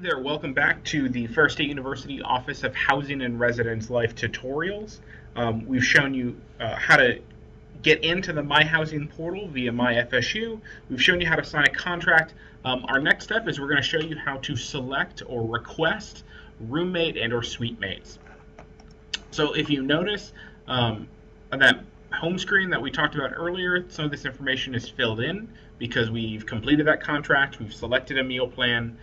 there, welcome back to the Ferris State University Office of Housing and Residence Life tutorials. We've shown you how to get into the My Housing portal via MyFSU. We've shown you how to sign a contract. Our next step is we're going to show you how to select or request roommate and or suite mates. So if you notice on that home screen that we talked about earlier, some of this information is filled in because we've completed that contract, we've selected a meal plan.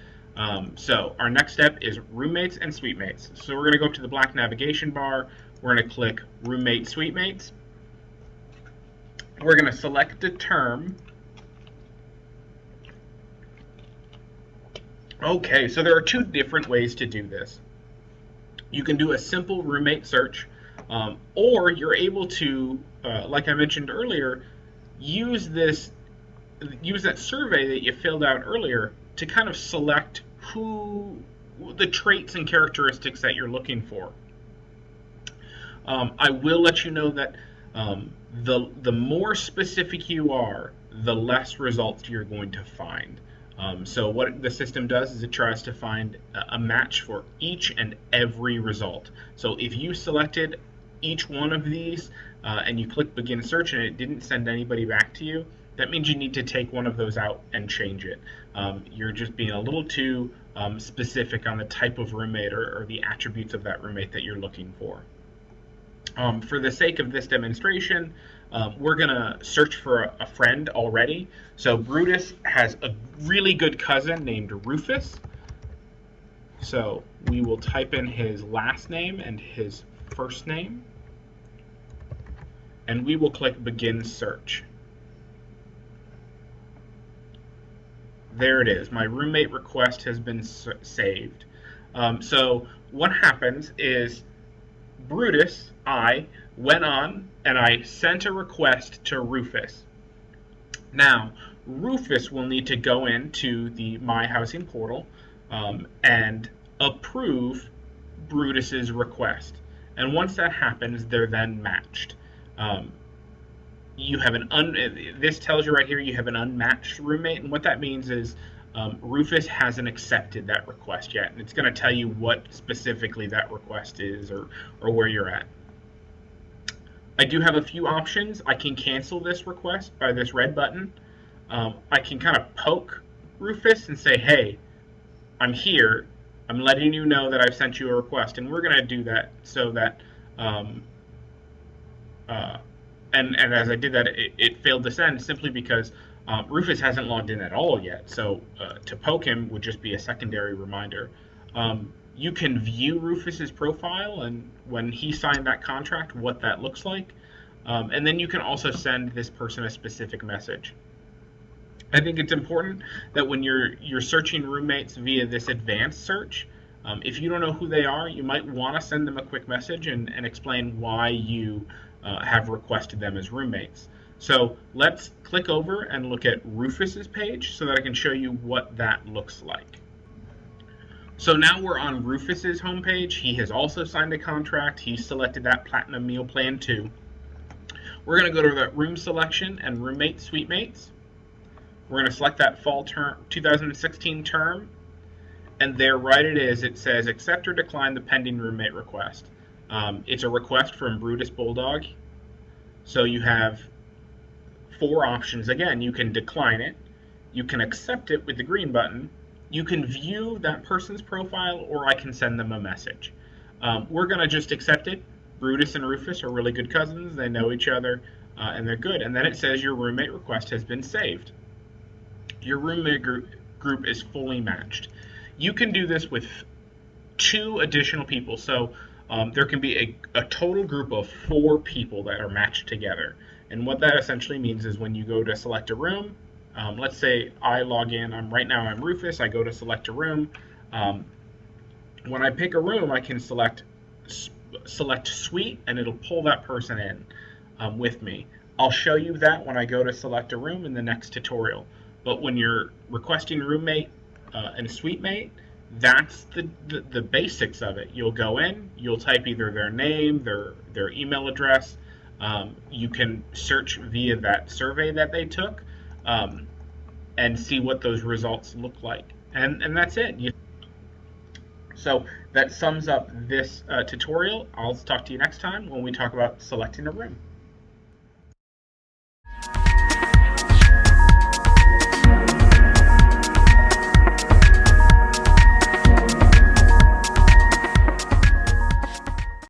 So our next step is roommates and suite mates. So we're going to go up to the black navigation bar. We're going to click roommate suite mates. We're going to select a term. Okay, so there are two different ways to do this. You can do a simple roommate search, or you're able to, like I mentioned earlier, use that survey that you filled out earlier to kind of select the traits and characteristics that you're looking for. I will let you know that the more specific you are, the less results you're going to find. So what the system does is it tries to find a match for each and every result. So if you selected each one of these and you click begin search and it didn't send anybody back to you, that means you need to take one of those out and change it. You're just being a little too specific on the type of roommate or the attributes of that roommate that you're looking for. For the sake of this demonstration, we're going to search for a friend already. So Brutus has a really good cousin named Rufus. So we will type in his last name and his first name, and we will click begin search. There it is. My roommate request has been saved. So what happens is Brutus, I, went on and I sent a request to Rufus. Now, Rufus will need to go into the My Housing portal and approve Brutus's request. And once that happens, they're then matched. You have this tells you right here you have an unmatched roommate, and what that means is Rufus hasn't accepted that request yet, and it's going to tell you what specifically that request is or where you're at. I do have a few options. I can cancel this request by this red button. I can kind of poke Rufus and say, hey, I'm here. I'm letting you know that I've sent you a request, and we're going to do that so that and as I did that, it failed to send simply because Rufus hasn't logged in at all yet. So to poke him would just be a secondary reminder. You can view Rufus's profile and when he signed that contract, what that looks like. And then you can also send this person a specific message. I think it's important that when you're searching roommates via this advanced search, if you don't know who they are, you might want to send them a quick message and explain why you have requested them as roommates. So let's click over and look at Rufus's page so that I can show you what that looks like. So now we're on Rufus's homepage. He has also signed a contract. He's selected that Platinum Meal Plan 2. We're going to go to that room selection and roommate suite mates. We're going to select that fall term 2016 term, and there right it is. It says accept or decline the pending roommate request. It's a request from Brutus Bulldog. So you have 4 options. Again, you can decline it, you can accept it with the green button, you can view that person's profile, or I can send them a message. We're going to just accept it. Brutus and Rufus are really good cousins. They know each other, and they're good. And then it says your roommate request has been saved. Your roommate group is fully matched. You can do this with 2 additional people. So there can be a total group of 4 people that are matched together. And what that essentially means is when you go to select a room, let's say I log in, right now I'm Rufus, I go to select a room. When I pick a room, I can select suite, and it'll pull that person in with me. I'll show you that when I go to select a room in the next tutorial. But when you're requesting roommate and suite mate, that's the basics of it. You'll go in, you'll type either their name, their email address. You can search via that survey that they took and see what those results look like. And that's it. So that sums up this tutorial. I'll talk to you next time when we talk about selecting a room.